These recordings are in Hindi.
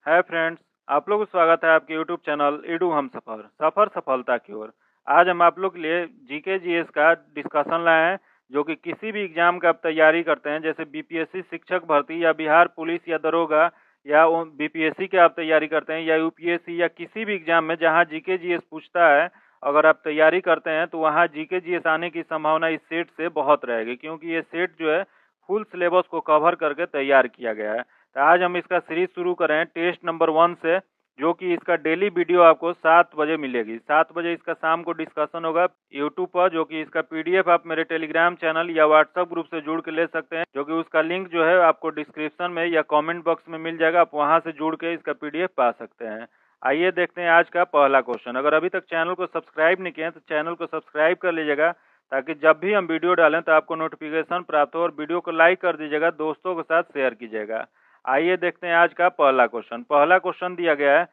हाय फ्रेंड्स, आप लोगों को स्वागत है आपके यूट्यूब चैनल ईडू हम सफ़र सफ़र सफलता की ओर। आज हम आप लोग के लिए जीके जीएस का डिस्कशन लाए हैं, जो कि किसी भी एग्जाम का आप तैयारी करते हैं, जैसे बीपीएससी शिक्षक भर्ती या बिहार पुलिस या दरोगा या बीपीएससी के आप तैयारी करते हैं या यूपीएससी या किसी भी एग्जाम में जहां जीके जीएस पूछता है, अगर आप तैयारी करते हैं तो वहां जीके जीएस आने की संभावना इस सेट से बहुत रहेगी, क्योंकि ये सेट जो है फुल सिलेबस को कवर करके तैयार किया गया है। तो आज हम इसका सीरीज शुरू करें टेस्ट नंबर 1 से, जो कि इसका डेली वीडियो आपको 7 बजे मिलेगी। 7 बजे इसका शाम को डिस्कशन होगा यूट्यूब पर, जो कि इसका पीडीएफ आप मेरे टेलीग्राम चैनल या व्हाट्सएप ग्रुप से जुड़ के ले सकते हैं, जो कि उसका लिंक जो है आपको डिस्क्रिप्शन में या कमेंट बॉक्स में मिल जाएगा। आप वहां से जुड़ के इसका पीडीएफ पा सकते हैं। आइए देखते हैं आज का पहला क्वेश्चन। अगर अभी तक चैनल को सब्सक्राइब नहीं किए हैं तो चैनल को सब्सक्राइब कर लीजिएगा, ताकि जब भी हम वीडियो डालें तो आपको नोटिफिकेशन प्राप्त हो। और वीडियो को लाइक कर दीजिएगा, दोस्तों के साथ शेयर कीजिएगा। आइए देखते हैं आज का पहला क्वेश्चन। पहला क्वेश्चन दिया गया है,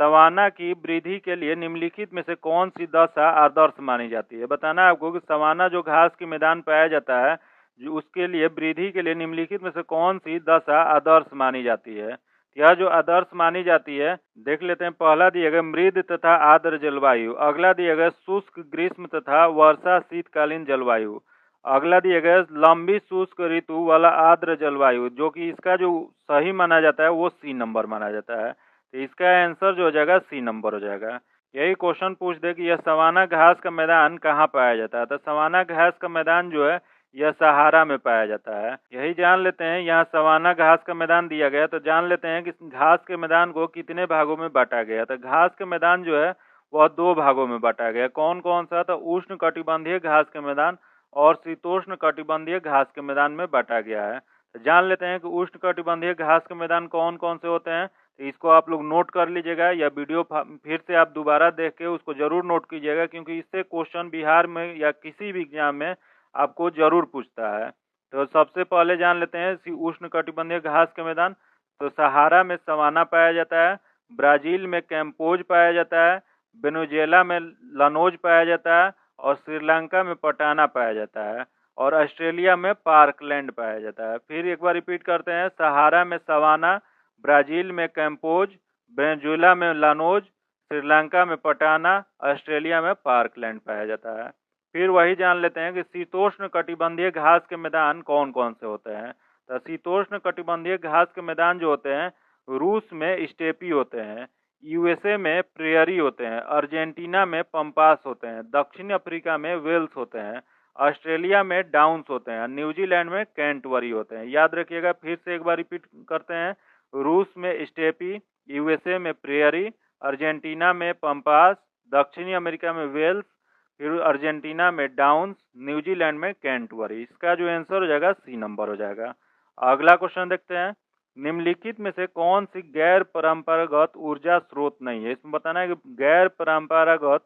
सवाना की वृद्धि के लिए निम्नलिखित में से कौन सी दशा आदर्श मानी जाती है। बताना है आपको कि सवाना जो घास के मैदान पाया जाता है, जो उसके लिए वृद्धि के लिए निम्नलिखित में से कौन सी दशा आदर्श मानी जाती है। यह जो आदर्श मानी जाती है, देख लेते हैं। पहला दिया गया मृद तथा आर्द्र जलवायु, अगला दिया गया शुष्क ग्रीष्म तथा वर्षा शीतकालीन जलवायु, अगला दिया गया लंबी शुष्क ऋतु वाला आर्द्र जलवायु, जो कि इसका जो सही माना जाता है वो सी नंबर माना जाता है। तो इसका आंसर जो हो जाएगा सी नंबर हो जाएगा। यही क्वेश्चन पूछ दे कि यह सवाना घास का मैदान कहाँ पाया जाता है, तो सवाना घास का मैदान जो है यह सहारा में पाया जाता है। यही जान लेते हैं, यहाँ सवाना घास का मैदान दिया गया, तो जान लेते हैं कि घास के मैदान को कितने भागों में बांटा गया। तो घास के मैदान जो है वह 2 भागों में बांटा गया। कौन कौन सा? तो उष्ण कटिबंधीय घास के मैदान और शीतोष्ण कटिबंधीय घास के मैदान में बांटा गया है। तो जान लेते हैं कि उष्ण कटिबंधीय घास के मैदान कौन कौन से होते हैं। तो इसको आप लोग नोट कर लीजिएगा, या वीडियो फिर से आप दोबारा देख के उसको जरूर नोट कीजिएगा, क्योंकि इससे क्वेश्चन बिहार में या किसी भी एग्जाम में आपको जरूर पूछता है। तो सबसे पहले जान लेते हैं उष्ण कटिबंधीय घास के मैदान। तो सहारा में सवाना पाया जाता है, ब्राजील में कैम्पोज पाया जाता है, वेनेजुएला में लानोज पाया जाता है, और श्रीलंका में पटाना पाया जाता है, और ऑस्ट्रेलिया में पार्कलैंड पाया जाता है। फिर एक बार रिपीट करते हैं, सहारा में सवाना, ब्राजील में कैम्पोज, वेनेजुएला में लानोज, श्रीलंका में पटाना, ऑस्ट्रेलिया में पार्कलैंड पाया जाता है। फिर वही जान लेते हैं कि शीतोष्ण कटिबंधीय घास के मैदान कौन कौन से होते हैं। तो शीतोष्ण कटिबंधीय घास के मैदान जो होते हैं, रूस में स्टेपी होते हैं, यूएसए में प्रेयरी होते हैं, अर्जेंटीना में पंपास होते हैं, दक्षिण अफ्रीका में वेल्स होते हैं, ऑस्ट्रेलिया में डाउन्स होते हैं, न्यूजीलैंड में कैंटवरी होते हैं। याद रखिएगा, फिर से एक बार रिपीट करते हैं। रूस में स्टेपी, यूएसए में प्रेयरी, अर्जेंटीना में पंपास, दक्षिणी अमेरिका में वेल्स, फिर अर्जेंटीना में डाउन्स, न्यूजीलैंड में कैंटवरी। इसका जो आंसर हो जाएगा सी नंबर हो जाएगा। अगला क्वेश्चन देखते हैं, निम्नलिखित में से कौन सी गैर परंपरागत ऊर्जा स्रोत नहीं है। इसमें बताना है कि गैर परंपरागत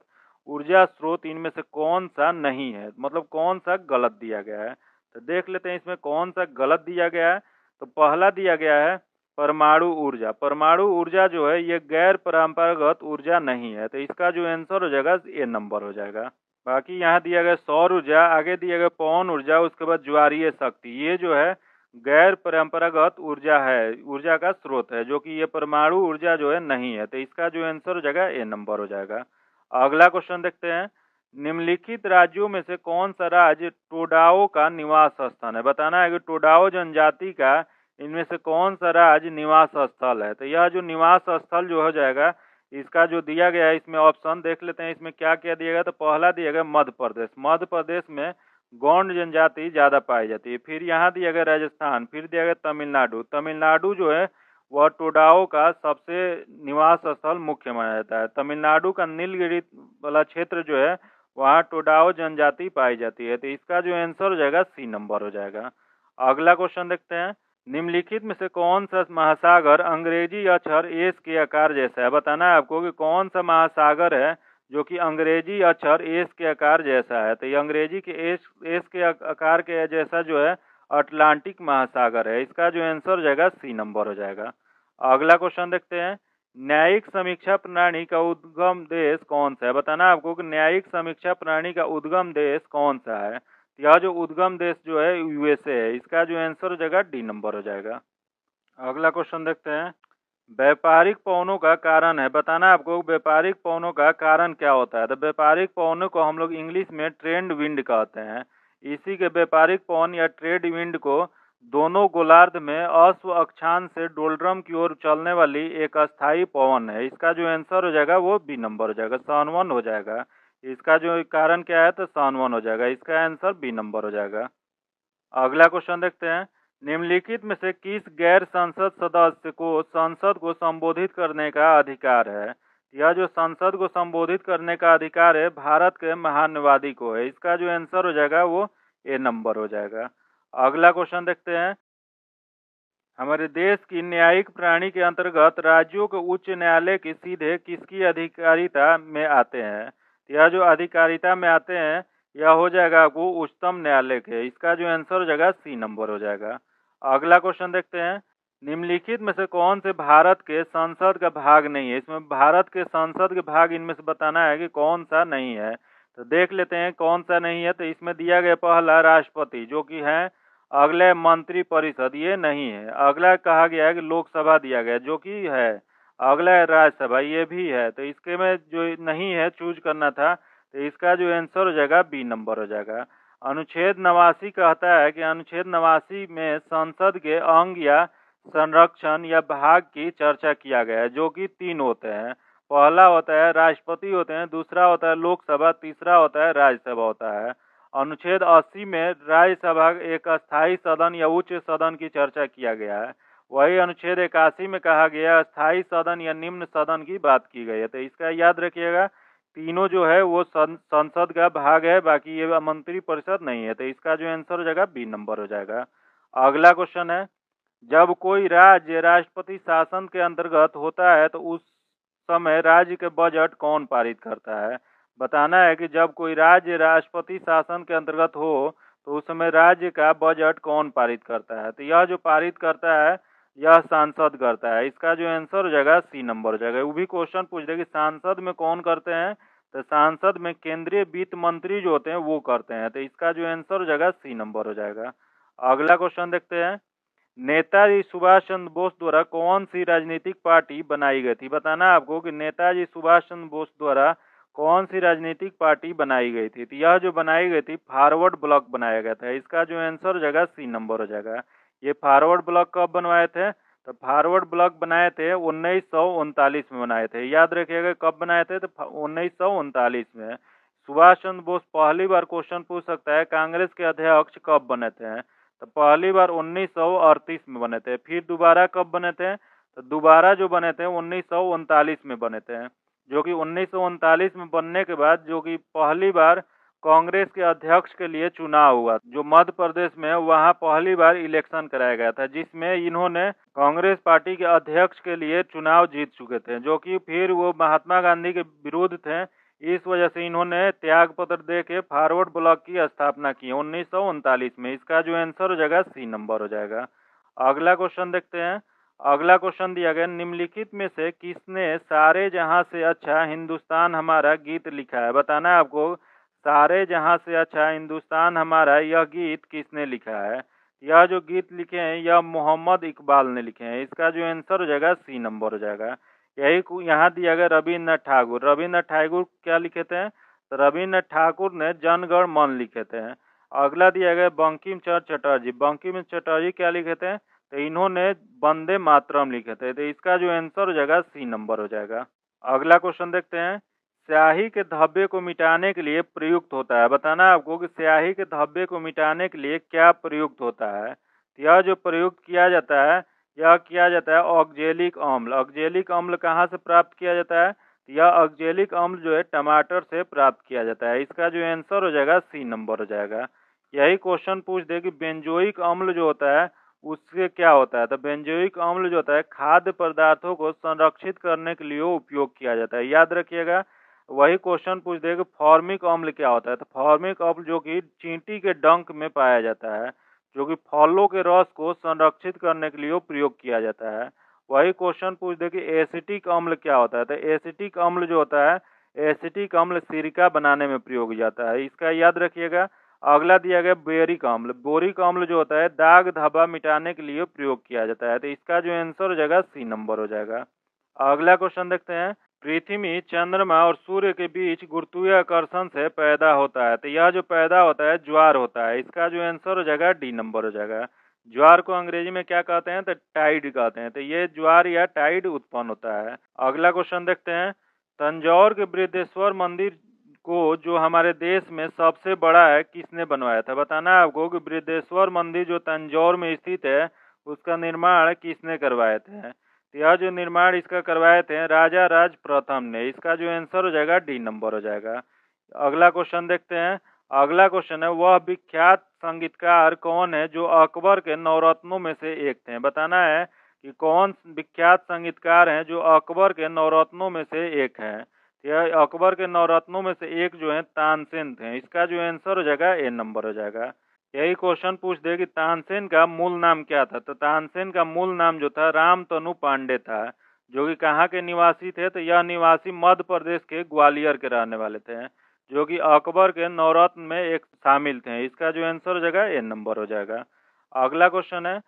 ऊर्जा स्रोत इनमें से कौन सा नहीं है, मतलब कौन सा गलत दिया गया है। तो देख लेते हैं इसमें कौन सा गलत दिया गया है। तो पहला दिया गया है परमाणु ऊर्जा। परमाणु ऊर्जा जो है ये गैर परंपरागत ऊर्जा नहीं है, तो इसका जो आंसर हो जाएगा ए नंबर हो जाएगा। बाकी यहाँ दिया गया सौर ऊर्जा, आगे दिया गया पवन ऊर्जा, उसके बाद ज्वारीय शक्ति, ये जो है गैर परंपरागत ऊर्जा है, ऊर्जा का स्रोत है, जो कि ये परमाणु ऊर्जा जो है नहीं है। तो इसका जो आंसर हो जाएगा ए नंबर हो जाएगा। अगला क्वेश्चन देखते हैं, निम्नलिखित राज्यों में से कौन सा राज्य टोडाओ का निवास स्थान है। बताना है कि टोडाओ जनजाति का इनमें से कौन सा राज्य निवास स्थल है। तो यह जो निवास स्थल जो हो जाएगा, इसका जो दिया गया है इसमें ऑप्शन देख लेते हैं, इसमें क्या क्या दिया गया। तो पहला दिया गया मध्य प्रदेश। मध्य प्रदेश में गौंड जनजाति ज्यादा पाई जाती है। फिर यहाँ दिया गया राजस्थान, फिर दिया गया तमिलनाडु। तमिलनाडु जो है वह टोडाओ का सबसे निवास स्थल मुख्य माना जाता है। तमिलनाडु का नीलगिरी वाला क्षेत्र जो है वहाँ टोडाओ जनजाति पाई जाती है। तो इसका जो आंसर हो जाएगा सी नंबर हो जाएगा। अगला क्वेश्चन देखते हैं, निम्नलिखित में से कौन सा महासागर अंग्रेजी अक्षर एस के आकार जैसा है। बताना है आपको कि कौन सा महासागर है जो कि अंग्रेजी अक्षर एस के आकार जैसा है। तो ये अंग्रेजी के एस के आकार के जैसा जो है अटलांटिक महासागर है। इसका जो आंसर हो जाएगा सी नंबर हो जाएगा। अगला क्वेश्चन देखते हैं, न्यायिक समीक्षा प्रणाली का उद्गम देश कौन सा है। बताना है आपको कि न्यायिक समीक्षा प्रणाली का उद्गम देश कौन सा है। यह जो उद्गम देश जो है यूएसए है। इसका जो आंसर हो जाएगा डी नंबर हो जाएगा। अगला क्वेश्चन देखते हैं, व्यापारिक पवनों का कारण है, बताना है आपको व्यापारिक पवनों का कारण क्या होता है। तो व्यापारिक पवनों को हम लोग इंग्लिश में ट्रेड विंड कहते हैं। इसी के व्यापारिक पवन या ट्रेड विंड को दोनों गोलार्ध में अश्व अक्षांश से डोलड्रम की ओर चलने वाली एक अस्थायी पवन है। इसका जो आंसर हो जाएगा वो बी नंबर हो जाएगा, सन 1 हो जाएगा। इसका जो कारण क्या है तो सन 1 हो जाएगा, इसका आंसर बी नंबर हो जाएगा। अगला क्वेश्चन देखते हैं, निम्नलिखित में से किस गैर संसद सदस्य को संसद को संबोधित करने का अधिकार है। यह जो संसद को संबोधित करने का अधिकार है भारत के महान्यवादी को है। इसका जो आंसर हो जाएगा वो ए नंबर हो जाएगा। अगला क्वेश्चन देखते हैं, हमारे देश की न्यायिक प्रणाली के अंतर्गत राज्यों के उच्च न्यायालय की सीधे किसकी अधिकारिता में आते हैं। यह जो अधिकारिता में आते हैं यह हो जाएगा आपको उच्चतम न्यायालय के। इसका जो आंसर हो जाएगा सी नंबर हो जाएगा। अगला क्वेश्चन देखते हैं, निम्नलिखित में से कौन से भारत के संसद का भाग नहीं है। इसमें भारत के संसद के भाग इनमें से बताना है कि कौन सा नहीं है। तो देख लेते हैं कौन सा नहीं है। तो इसमें दिया गया पहला राष्ट्रपति जो कि है, अगले मंत्री परिषद ये नहीं है। अगला कहा गया है कि लोकसभा दिया गया जो कि है। अगला है राज्यसभा ये भी है। तो इसके में जो नहीं है चूज करना था, तो इसका जो आंसर हो जाएगा बी नंबर हो जाएगा। अनुच्छेद 89 कहता है कि अनुच्छेद 89 में संसद के अंग या संरक्षण या भाग की चर्चा किया गया है जो कि 3 होते हैं। पहला होता है राष्ट्रपति होते हैं, दूसरा होता है लोकसभा, तीसरा होता है राज्यसभा होता है। अनुच्छेद 80 में राज्यसभा एक अस्थायी सदन या उच्च सदन की चर्चा किया गया है। वही अनुच्छेद 81 में कहा गया अस्थायी सदन या निम्न सदन की बात की गई है। तो इसका याद रखिएगा, तीनों जो है वो संसद का भाग है, बाकी ये मंत्री परिषद नहीं है। तो इसका जो आंसर हो जाएगा बी नंबर हो जाएगा। अगला क्वेश्चन है, जब कोई राज्य राष्ट्रपति शासन के अंतर्गत होता है तो उस समय राज्य के बजट कौन पारित करता है। बताना है कि जब कोई राज्य राष्ट्रपति शासन के अंतर्गत हो तो उस समय राज्य का बजट कौन पारित करता है। तो यह जो पारित करता है यह सांसद करता है। इसका जो आंसर हो जाएगा सी नंबर हो जाएगा। वो भी क्वेश्चन पूछ दे कि सांसद में कौन करते हैं, तो सांसद में केंद्रीय वित्त मंत्री जो होते हैं वो करते हैं। तो इसका जो आंसर हो जाएगा सी नंबर हो जाएगा। अगला क्वेश्चन देखते हैं, नेताजी सुभाष चंद्र बोस द्वारा कौन सी राजनीतिक पार्टी बनाई गई थी। बताना आपको कि नेताजी सुभाष चंद्र बोस द्वारा कौन सी राजनीतिक पार्टी बनाई गई थी। तो यह जो बनाई गई थी फॉरवर्ड ब्लॉक बनाया गया था। इसका जो आंसर हो जाएगा सी नंबर हो जाएगा। ये फॉरवर्ड ब्लॉक कब बनवाए थे, तो फॉरवर्ड ब्लॉक बनाए थे 1939 में बनाए थे। याद रखिएगा कब बनाए थे, तो 1939 में। सुभाष चंद्र बोस पहली बार क्वेश्चन पूछ सकता है कांग्रेस के अध्यक्ष कब बने थे, तो पहली बार 1938 में बने थे। फिर दोबारा कब बने थे, तो दोबारा जो बने थे 1939 में बने थे। जो कि 1939 में बनने के बाद जो कि पहली बार कांग्रेस के अध्यक्ष के लिए चुनाव हुआ जो मध्य प्रदेश में, वहां पहली बार इलेक्शन कराया गया था जिसमें इन्होंने कांग्रेस पार्टी के अध्यक्ष के लिए चुनाव जीत चुके थे, जो कि फिर वो महात्मा गांधी के विरुद्ध थे। इस वजह से इन्होंने त्याग पत्र दे के फॉरवर्ड ब्लॉक की स्थापना की 1939 में। इसका जो आंसर हो जाएगा सी नंबर हो जाएगा। अगला क्वेश्चन देखते हैं। अगला क्वेश्चन दिया गया, निम्नलिखित में से किसने सारे जहां से अच्छा हिंदुस्तान हमारा गीत लिखा है। बताना है आपको सारे जहां से अच्छा हिंदुस्तान हमारा यह गीत किसने लिखा है। यह जो गीत लिखे हैं यह मोहम्मद इकबाल ने लिखे हैं। इसका जो आंसर हो जाएगा सी नंबर हो जाएगा। यही यहाँ दिया गया रविन्द्रनाथ ठाकुर। रविन्द्रनाथ ठाकुर क्या लिखे थे, तो रविन्द्रनाथ ठाकुर ने जनगण मन लिखे थे। अगला दिया गया बंकिम चंद्र चटर्जी। बंकिम चंद्र चटर्जी क्या लिखे थे, तो इन्होंने वंदे मातरम लिखे थे। तो इसका जो आंसर हो जाएगा सी नंबर हो जाएगा। अगला क्वेश्चन देखते हैं, स्याही के धब्बे को मिटाने के लिए प्रयुक्त होता है। बताना है आपको कि स्याही के धब्बे को मिटाने के लिए क्या प्रयुक्त होता है। यह जो प्रयुक्त किया जाता है यह किया जाता है ऑक्जेलिक अम्ल। ऑक्जेलिक अम्ल कहाँ से प्राप्त किया जाता है, यह ऑक्जेलिक अम्ल जो है टमाटर से प्राप्त किया जाता है। इसका जो आंसर हो जाएगा सी नंबर हो जाएगा। यही क्वेश्चन पूछ दे कि बेंजोइक अम्ल जो होता है उससे क्या होता है, तो बेंजोइक अम्ल जो होता है खाद्य पदार्थों को संरक्षित करने के लिए उपयोग किया जाता है। याद रखिएगा। वही क्वेश्चन पूछ दे कि फॉर्मिक अम्ल क्या होता है, तो फॉर्मिक अम्ल जो कि चींटी के डंक में पाया जाता है, जो कि फलों के रस को संरक्षित करने के लिए प्रयोग किया जाता है। वही क्वेश्चन पूछ दे कि एसिटिक अम्ल क्या होता है, तो एसिटिक अम्ल जो होता है एसिटिक अम्ल सिरका बनाने में प्रयोग जाता है। इसका याद रखिएगा। अगला दिया गया बोरिक अम्ल। बोरिक अम्ल जो होता है दाग धब्बा मिटाने के लिए प्रयोग किया जाता है, तो इसका जो आंसर हो जाएगा सी नंबर हो जाएगा। अगला क्वेश्चन देखते हैं। पृथ्वी, चंद्रमा और सूर्य के बीच गुरुत्वाकर्षण से पैदा होता है, तो यह जो पैदा होता है ज्वार होता है, इसका जो आंसर हो जाएगा डी नंबर हो जाएगा। ज्वार को अंग्रेजी में क्या कहते हैं, तो टाइड कहते हैं, तो ये ज्वार या टाइड उत्पन्न होता है। अगला क्वेश्चन देखते हैं। तंजौर के बृहदेश्वर मंदिर को जो हमारे देश में सबसे बड़ा है, किसने बनवाया था? बताना है आपको कि बृहदेश्वर मंदिर जो तंजौर में स्थित है उसका निर्माण किसने करवाए थे? तो यह जो निर्माण इसका करवाए थे राजा राज प्रथम ने, इसका जो आंसर हो जाएगा डी नंबर हो जाएगा। अगला क्वेश्चन देखते हैं। अगला क्वेश्चन है, वह विख्यात संगीतकार कौन है जो अकबर के नवरत्नों में से एक थे? बताना है कि कौन विख्यात संगीतकार हैं जो अकबर के नवरत्नों में से एक है। यह अकबर के नवरत्नों में से एक जो है तानसेन थे, इसका जो आंसर हो जाएगा ए नंबर हो जाएगा। यही क्वेश्चन पूछ दे कि तानसेन का मूल नाम क्या था, तो तानसेन का मूल नाम जो था रामतनु पांडे था, जो कि कहाँ के निवासी थे, तो यह निवासी मध्य प्रदेश के ग्वालियर के रहने वाले थे, जो कि अकबर के नवरत्न में एक शामिल थे। इसका जो आंसर हो जाएगा ए नंबर हो जाएगा। अगला क्वेश्चन है,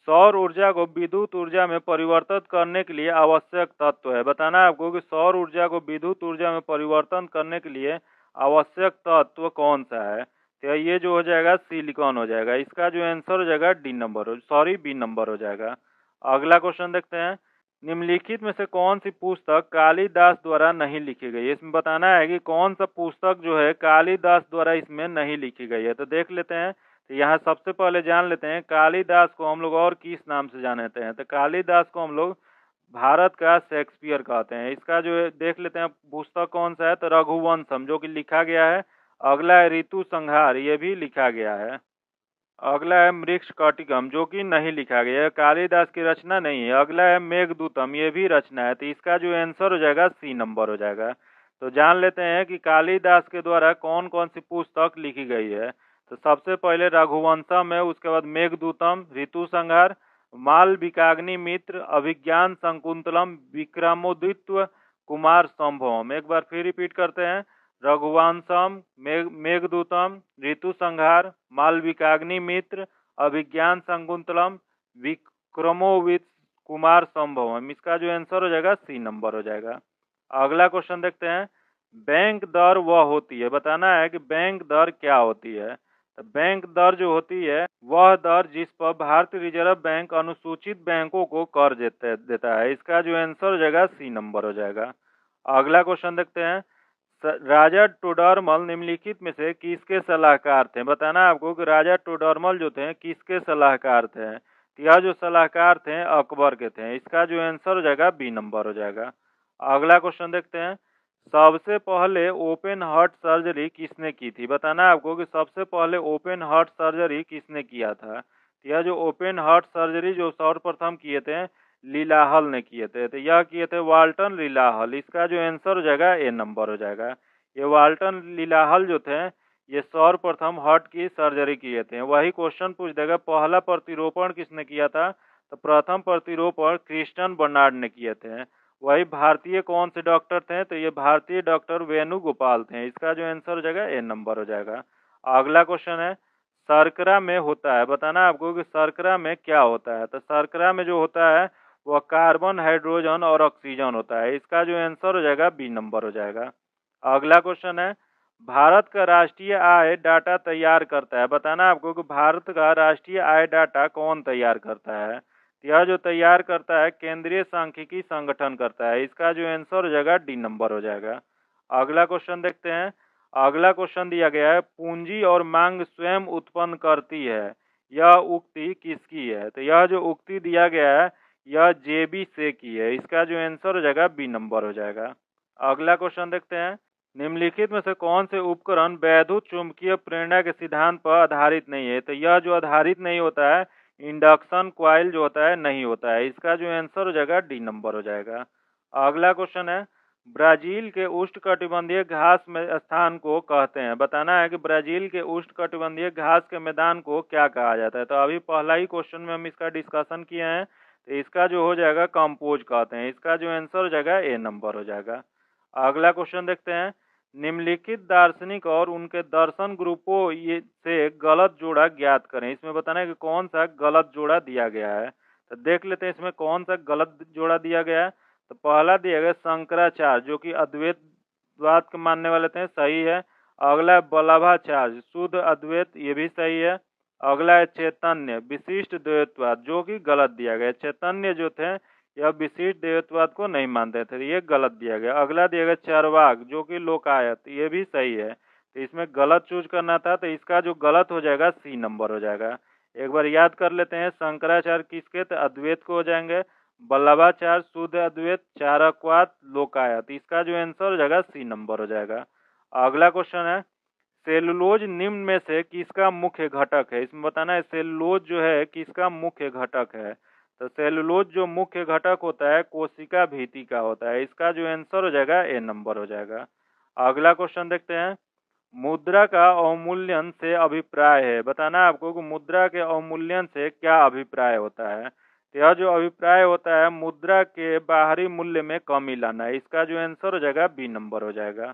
सौर ऊर्जा को विद्युत ऊर्जा में परिवर्तित करने के लिए आवश्यक तत्व है। बताना है आपको कि सौर ऊर्जा को विद्युत ऊर्जा में परिवर्तन करने के लिए आवश्यक तत्व कौन सा है? तो ये जो हो जाएगा सिलिकॉन हो जाएगा। इसका जो आंसर हो जाएगा बी नंबर हो जाएगा। अगला क्वेश्चन देखते हैं। निम्नलिखित में से कौन सी पुस्तक कालिदास द्वारा नहीं लिखी गई है? इसमें बताना है कि कौन सा पुस्तक जो है कालिदास द्वारा इसमें नहीं लिखी गई है, तो देख लेते हैं। तो यहाँ सबसे पहले जान लेते हैं कालिदास को हम लोग और किस नाम से जानते हैं, तो कालिदास को हम लोग भारत का शेक्सपियर कहते हैं। इसका जो है देख लेते हैं पुस्तक कौन सा है, तो रघुवंशम जो कि लिखा गया है। अगला है ऋतु संहार, ये भी लिखा गया है। अगला है मृक्षकटिकम जो कि नहीं लिखा गया है, कालिदास की रचना नहीं है। अगला है मेघदूतम, ये भी रचना है, तो इसका जो आंसर हो जाएगा सी नंबर हो जाएगा। तो जान लेते हैं कि कालिदास के द्वारा कौन कौन सी पुस्तक लिखी गई है। तो सबसे पहले रघुवंशम है, उसके बाद मेघदूतम, ऋतु संहार, मालविकाग्नि मित्र, अभिज्ञान शकुंतलम, विक्रमोदित्य, कुमार संभवम। एक बार फिर रिपीट करते हैं। रघुवंशम, मेघदूतम, ऋतु संहार, मालविकाग्नि मित्र, अभिज्ञान शकुंतलम, विक्रमोदित्य, कुमार संभवम। इसका जो आंसर हो जाएगा सी नंबर हो जाएगा। अगला क्वेश्चन देखते हैं। बैंक दर वह होती है, बताना है कि बैंक दर क्या होती है। तो बैंक दर जो होती है वह दर जिस पर भारतीय रिजर्व बैंक अनुसूचित बैंकों को कर देता है। इसका जो आंसर हो जाएगा सी नंबर हो जाएगा। अगला क्वेश्चन देखते हैं। राजा टोडरमल निम्नलिखित में से किसके सलाहकार थे? बताना आपको कि राजा टोडरमल जो थे किसके सलाहकार थे। यह जो सलाहकार थे अकबर के थे। इसका जो आंसर हो जाएगा बी नंबर हो जाएगा। अगला क्वेश्चन देखते हैं। सबसे पहले ओपन हार्ट सर्जरी किसने की थी? बताना आपको कि सबसे पहले ओपन हार्ट सर्जरी किसने किया था। यह जो ओपन हार्ट सर्जरी जो सर्वप्रथम किए थे लीलाहल ने किए थे, तो यह किए थे वाल्टन लीलाहल। इसका जो आंसर हो जाएगा ए नंबर हो जाएगा। ये वाल्टन लीलाहल जो थे ये सर्वप्रथम हार्ट की सर्जरी किए थे। वही क्वेश्चन पूछ देगा पहला प्रतिरोपण किसने किया था, तो प्रथम प्रतिरोपण क्रिस्टन बर्नार्ड ने किए थे। वही भारतीय कौन से डॉक्टर थे, तो ये भारतीय डॉक्टर वेणुगोपाल थे। इसका जो आंसर हो जाएगा ए नंबर हो जाएगा। अगला क्वेश्चन है। शर्करा में होता है, बताना आपको कि शर्करा में क्या होता है। तो शर्करा में जो होता है वह कार्बन, हाइड्रोजन और ऑक्सीजन होता है। इसका जो आंसर हो जाएगा बी नंबर हो जाएगा। अगला क्वेश्चन है। भारत का राष्ट्रीय आय डाटा तैयार करता है, बताना आपको कि भारत का राष्ट्रीय आय डाटा कौन तैयार करता है। यह जो तैयार करता है केंद्रीय सांख्यिकी संगठन करता है। इसका जो आंसर हो जाएगा डी नंबर हो जाएगा। अगला क्वेश्चन देखते हैं। अगला क्वेश्चन दिया गया है पूंजी और मांग स्वयं उत्पन्न करती है, यह उक्ति किसकी है। तो यह जो उक्ति दिया गया है यह जेबी से की है। इसका जो आंसर हो जाएगा बी नंबर हो जाएगा। अगला क्वेश्चन देखते हैं। निम्नलिखित में से कौन से उपकरण वैद्युत चुंबकीय प्रेरणा के सिद्धांत पर आधारित नहीं है। तो यह जो आधारित नहीं होता है इंडक्शन कॉइल जो होता है नहीं होता है। इसका जो आंसर हो जाएगा डी नंबर हो जाएगा। अगला क्वेश्चन है। ब्राजील के उष्णकटिबंधीय घास में स्थान को कहते हैं, बताना है कि ब्राजील के उष्णकटिबंधीय घास के मैदान को क्या कहा जाता है। तो अभी पहला ही क्वेश्चन में हम इसका डिस्कशन किए हैं, तो इसका जो हो जाएगा कंपोज कहते हैं। इसका जो आंसर हो जाएगा ए नंबर हो जाएगा। अगला क्वेश्चन देखते हैं। निम्नलिखित दार्शनिक और उनके दर्शन ग्रुपों ये से गलत जोड़ा ज्ञात करें। इसमें बताना है कि कौन सा गलत जोड़ा दिया गया है। तो देख लेते हैं इसमें कौन सा गलत जोड़ा दिया गया है। तो पहला दिया गया शंकराचार्य, जो कि अद्वैतवाद के मानने वाले थे, सही है। अगला है वल्लभाचार्य, शुद्ध अद्वैत, ये भी सही है। अगला है चैतन्य, विशिष्ट द्वैतवाद, जो कि गलत दिया गया। चैतन्य जो थे यह विशिष्ट द्वैतवाद को नहीं मानते थे, ये गलत दिया गया। अगला दिया गया चार्वाक, जो कि लोकायत, ये भी सही है। तो इसमें गलत चूज करना था, तो इसका जो गलत हो जाएगा सी नंबर हो जाएगा। एक बार याद कर लेते हैं, शंकराचार्य किसके, तो अद्वैत को हो जाएंगे। वल्लभाचार्य शुद्ध अद्वैत, चारकवाद, लोकायत, इसका जो आंसर हो जाएगा सी नंबर हो जाएगा। अगला क्वेश्चन है, सेलुलोज निम्न में से किसका मुख्य घटक है। इसमें बताना है सेलुलोज जो है किसका मुख्य घटक है। तो सेलुलोज जो मुख्य घटक होता है कोशिका भित्ति का होता है। इसका जो आंसर हो जाएगा ए नंबर हो जाएगा। अगला क्वेश्चन देखते हैं, मुद्रा का अवमूल्यन से अभिप्राय है। बताना है आपको कि मुद्रा के अवमूल्यन से क्या अभिप्राय होता है। तो यह जो अभिप्राय होता है मुद्रा के बाहरी मूल्य में कमी लाना है। इसका जो आंसर हो जाएगा बी नंबर हो जाएगा।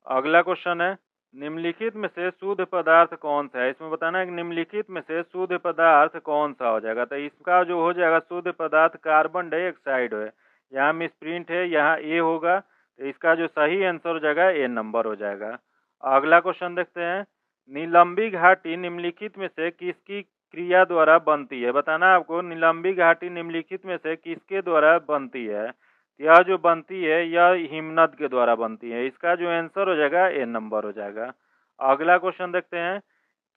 अगला क्वेश्चन है, निम्नलिखित में से शुद्ध पदार्थ कौन सा है। इसमें बताना है कि निम्नलिखित में से शुद्ध पदार्थ कौन सा हो जाएगा। तो इसका जो हो जाएगा शुद्ध पदार्थ कार्बन डाइऑक्साइड है। यहाँ मिस प्रिंट है, यहाँ ए होगा, तो इसका जो सही आंसर हो जाएगा ए नंबर हो जाएगा। अगला क्वेश्चन देखते हैं, नीलंबी घाटी निम्नलिखित में से किसकी क्रिया द्वारा बनती है। बताना है आपको नीलंबी घाटी निम्नलिखित में से किसके द्वारा बनती है। यह जो बनती है यह हिमनद के द्वारा बनती है। इसका जो आंसर हो जाएगा ए नंबर हो जाएगा। अगला क्वेश्चन देखते हैं,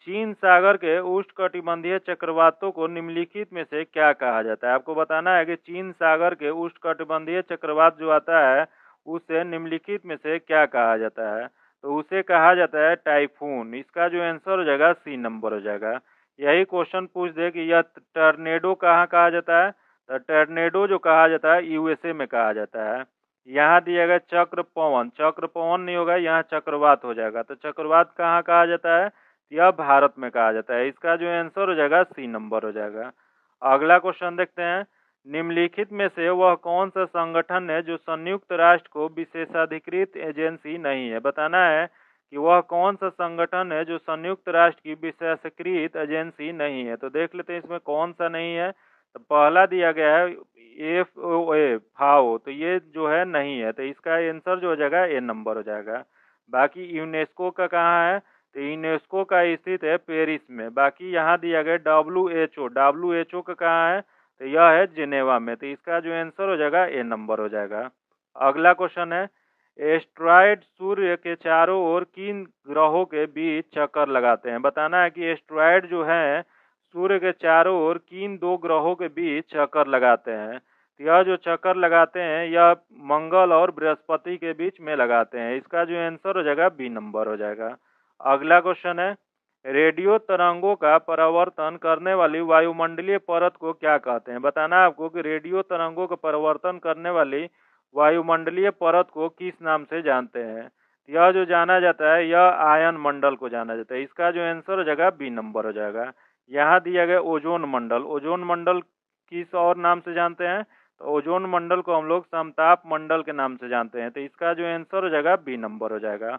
चीन सागर के उष्णकटिबंधीय चक्रवातों को निम्नलिखित में से क्या कहा जाता है। आपको बताना है कि चीन सागर के उष्णकटिबंधीय चक्रवात जो आता है उसे निम्नलिखित में से क्या कहा जाता है। तो उसे कहा जाता है टाइफून। इसका जो आंसर हो जाएगा सी नंबर हो जाएगा। यही क्वेश्चन पूछ दे कि यह टर्नेडो कहाँ कहा जाता है। तो टर्नेडो जो कहा जाता है यूएसए में कहा जाता है। यहाँ दिया गया चक्र पवन, चक्र पवन नहीं होगा, यहाँ चक्रवात हो जाएगा। तो चक्रवात कहाँ कहा जाता है, यह भारत में कहा जाता है। इसका जो आंसर हो जाएगा सी नंबर हो जाएगा। अगला क्वेश्चन देखते हैं, निम्नलिखित में से वह कौन सा संगठन है जो संयुक्त राष्ट्र को विशेषाधिकृत एजेंसी नहीं है। बताना है कि वह कौन सा संगठन है जो संयुक्त राष्ट्र की विशेषाधिकृत एजेंसी नहीं है। तो देख लेते हैं इसमें कौन सा नहीं है। तो पहला दिया गया है FOA, फाओ, तो ये जो है नहीं है। तो इसका आंसर जो हो जाएगा ए नंबर हो जाएगा। बाकी यूनेस्को का कहाँ है, तो यूनेस्को का स्थित है पेरिस में। बाकी यहाँ दिया गया WHO का कहाँ है, तो यह है जिनेवा में। तो इसका जो आंसर हो जाएगा ए नंबर हो जाएगा। अगला क्वेश्चन है, एस्ट्रॉयड सूर्य के चारों ओर किन ग्रहों के बीच चक्कर लगाते हैं। बताना है कि एस्ट्रॉयड जो है सूर्य के चारों ओर किन दो ग्रहों के बीच चक्कर लगाते हैं। तो यह जो चक्कर लगाते हैं यह मंगल और बृहस्पति के बीच में लगाते हैं। इसका जो आंसर हो जाएगा बी नंबर हो जाएगा। अगला क्वेश्चन है, रेडियो तरंगों का परावर्तन करने वाली वायुमंडलीय परत को क्या कहते हैं। बताना है आपको कि रेडियो तरंगों का परावर्तन करने वाली वायुमंडलीय परत को किस नाम से जानते हैं। यह जो जाना जाता है यह आयन मंडल को जाना जाता है। इसका जो आंसर हो जाएगा बी नंबर हो जाएगा। यहाँ दिया गया ओजोन मंडल, ओजोन मंडल किस और नाम से जानते हैं, तो ओजोन मंडल को हम लोग समताप मंडल के नाम से जानते हैं। तो इसका जो आंसर हो जाएगा बी नंबर हो जाएगा।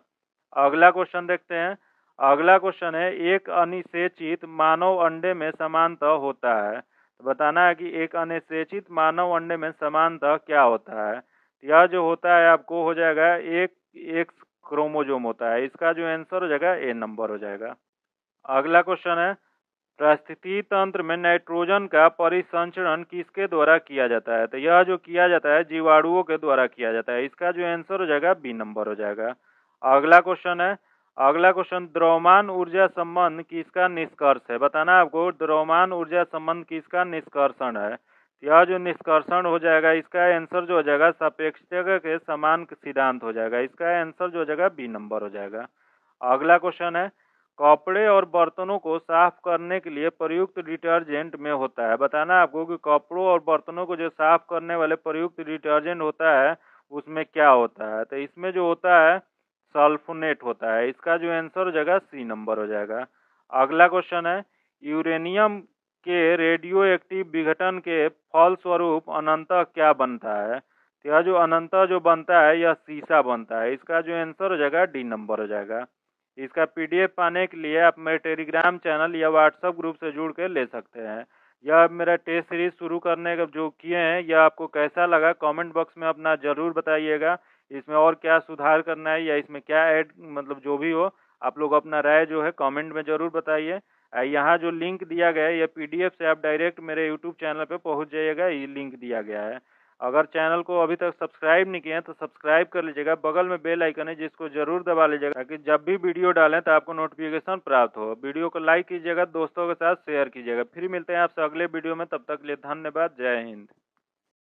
अगला क्वेश्चन देखते हैं। अगला क्वेश्चन है, एक अनिषेचित मानव अंडे में समानतः होता है। तो बताना है कि एक अनिषेचित मानव अंडे में समानतः क्या होता है। यह जो होता है आपको हो जाएगा एक एक्स क्रोमोजोम होता है। इसका जो आंसर हो जाएगा ए नंबर हो जाएगा। अगला क्वेश्चन है, पारिस्थितिकी तंत्र में नाइट्रोजन का परिसंचरण किसके द्वारा किया जाता है। तो यह जो किया जाता है जीवाणुओं के द्वारा किया जाता है। इसका जो आंसर हो जाएगा बी नंबर हो जाएगा। अगला क्वेश्चन है, अगला क्वेश्चन, द्रव्यमान ऊर्जा संबंध किसका निष्कर्ष है। बताना है आपको द्रव्यमान ऊर्जा संबंध किसका निष्कर्षण है। यह जो निष्कर्षण हो जाएगा इसका आंसर जो हो जाएगा सापेक्षता के समान सिद्धांत हो जाएगा। इसका आंसर जो हो जाएगा बी नंबर हो जाएगा। अगला क्वेश्चन है, कपड़े और बर्तनों को साफ करने के लिए प्रयुक्त डिटर्जेंट में होता है। बताना है आपको कि कपड़ों और बर्तनों को जो साफ करने वाले प्रयुक्त डिटर्जेंट होता है उसमें क्या होता है। तो इसमें जो होता है सल्फोनेट होता है। इसका जो आंसर हो जाएगा सी नंबर हो जाएगा। अगला क्वेश्चन है, यूरेनियम के रेडियो एक्टिव विघटन के फलस्वरूप अनंतः क्या बनता है। तो यह जो अनंता जो बनता है यह शीशा बनता है। इसका जो आंसर हो जाएगा डी नंबर हो जाएगा। इसका पीडीएफ पाने के लिए आप मेरे टेलीग्राम चैनल या व्हाट्सएप ग्रुप से जुड़ के ले सकते हैं। यह मेरा टेस्ट सीरीज शुरू करने का जो किए हैं यह आपको कैसा लगा कमेंट बॉक्स में अपना ज़रूर बताइएगा। इसमें और क्या सुधार करना है या इसमें क्या ऐड मतलब जो भी हो आप लोग अपना राय जो है कमेंट में ज़रूर बताइए। यहाँ जो लिंक दिया गया है यह पीडीएफ से आप डायरेक्ट मेरे यूट्यूब चैनल पे पहुँच जाइएगा। ये लिंक दिया गया है। अगर चैनल को अभी तक सब्सक्राइब नहीं किए हैं तो सब्सक्राइब कर लीजिएगा। बगल में बेल आइकन है जिसको जरूर दबा लीजिएगा ताकि जब भी वीडियो डालें तो आपको नोटिफिकेशन प्राप्त हो। वीडियो को लाइक कीजिएगा, दोस्तों के साथ शेयर कीजिएगा। फिर मिलते हैं आपसे अगले वीडियो में, तब तक के लिए धन्यवाद। जय हिंद।